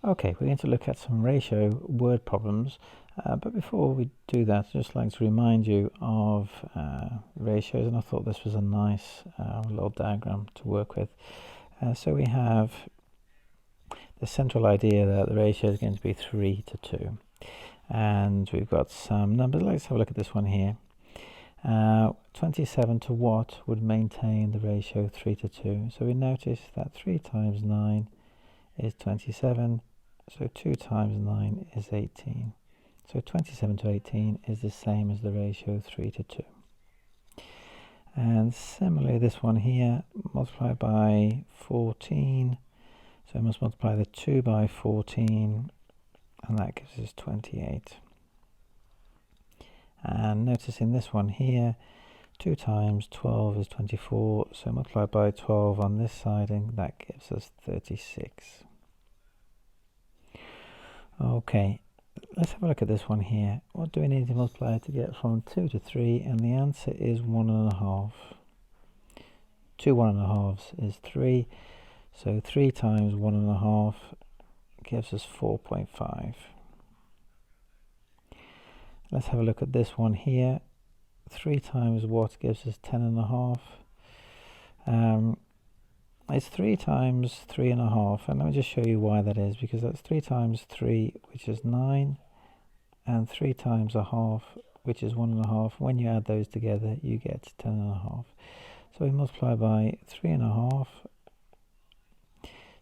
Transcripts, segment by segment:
Okay, we're going to look at some ratio word problems, but before we do that, I'd just like to remind you of ratios, and I thought this was a nice little diagram to work with. So we have the central idea that the ratio is going to be 3 to 2, and we've got some numbers. Let's have a look at this one here. 27 to what would maintain the ratio 3 to 2? So we notice that 3 times 9 is 27, so 2 times 9 is 18. So 27 to 18 is the same as the ratio 3 to 2. And similarly, this one here, multiply by 14. So I must multiply the 2 by 14, and that gives us 28. And notice in this one here, 2 times 12 is 24, so multiply by 12 on this side, and that gives us 36. Okay, let's have a look at this one here. What do we need to multiply to get from 2 to 3? And the answer is 1.5. 2 1.5s is 3, so 3 times 1.5 gives us 4.5. Let's have a look at this one here. 3 times what gives us 10.5. It's 3 times 3.5, and let me just show you why that is, because that's 3 times 3, which is 9, and 3 times a half, which is 1.5. When you add those together, you get 10.5. So we multiply by 3.5.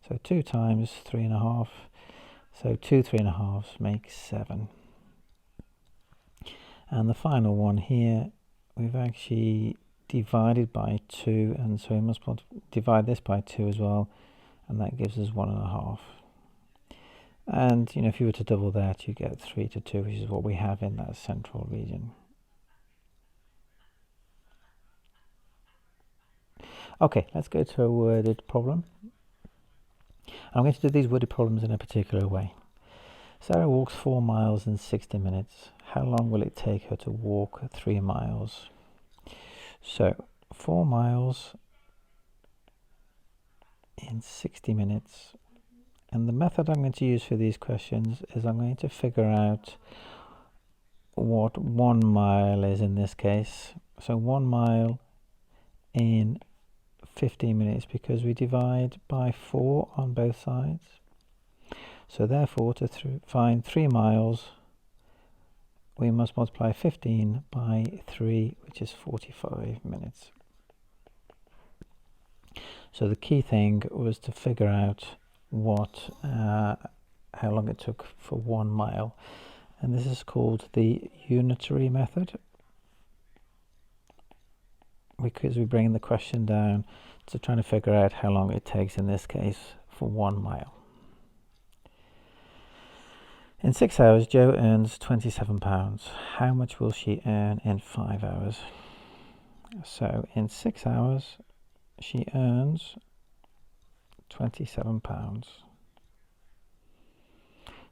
So 2 times 3.5. So 2 3.5s makes 7. And the final one here, we've actually divided by 2, and so we must divide this by 2 as well, and that gives us 1.5. And if you were to double that, you get 3 to 2, which is what we have in that central region. Okay, let's go to a worded problem. I'm going to do these worded problems in a particular way. Sarah walks 4 miles in 60 minutes. How long will it take her to walk 3 miles? So 4 miles in 60 minutes. And the method I'm going to use for these questions is I'm going to figure out what 1 mile is in this case. So 1 mile in 15 minutes, because we divide by 4 on both sides. So therefore, to find 3 miles, we must multiply 15 by 3, which is 45 minutes. So the key thing was to figure out how long it took for 1 mile. And this is called the unitary method, because we bring the question down to trying to figure out how long it takes in this case for 1 mile. In 6 hours, Jo earns £27. How much will she earn in 5 hours? So in 6 hours, she earns £27.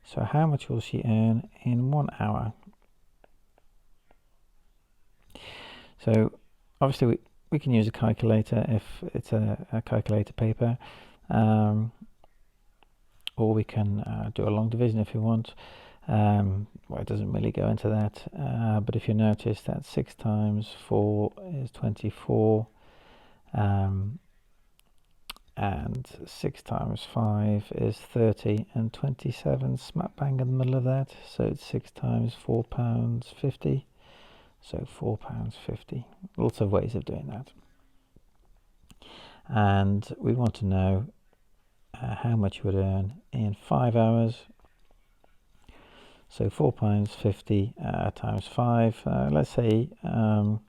So how much will she earn in 1 hour? So obviously we can use a calculator if it's a calculator paper. Or we can do a long division if you want. Well, it doesn't really go into that, but if you notice that 6 times 4 is 24, and 6 times 5 is 30, and 27 smack bang in the middle of that, so it's 6 times £4.50, so £4.50. Lots of ways of doing that. And we want to know how much you would earn in 5 hours. So £4.50 times 5. Let's say you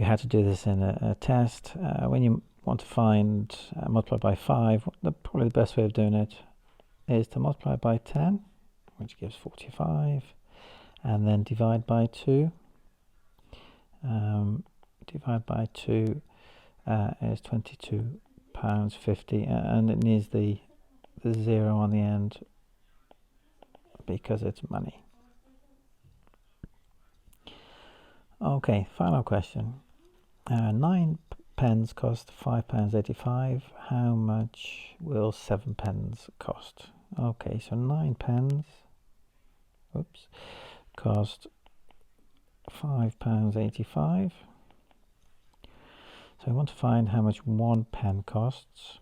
had to do this in a test. When you want to find multiply by 5, probably the best way of doing it is to multiply by 10, which gives 45, and then divide by 2. Divide by 2 is £22.50, and it needs the 0 on the end because it's money. Okay, final question. 9 pence cost £5.85. How much will 7 pence cost? Okay, so 9 pence, oops, cost £5.85. So I want to find how much 1 pen costs.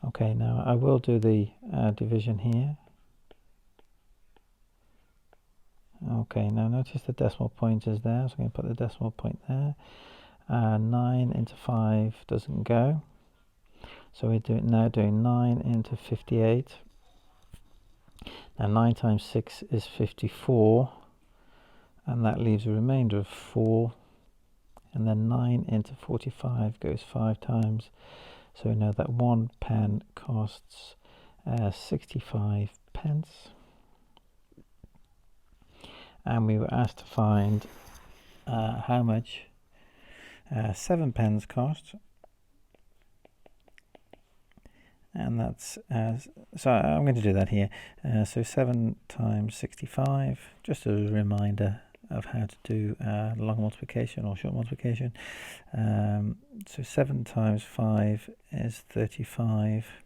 Okay, now I will do the division here. Okay, now notice the decimal point is there, so I'm going to put the decimal point there. 9 into 5 doesn't go. So we're now doing 9 into 58. Now 9 times 6 is 54. And that leaves a remainder of 4. And then 9 into 45 goes 5 times. So we know that 1 pen costs 65 pence. And we were asked to find how much 7 pence cost. And that's, so I'm going to do that here. So 7 times 65, just a reminder of how to do long multiplication or short multiplication. So 7 times 5 is 35,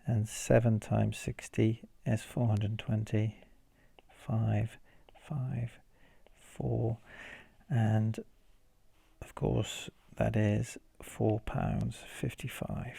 and 7 times 60 is 420. 5, 5, 4, and of course that is £4.55.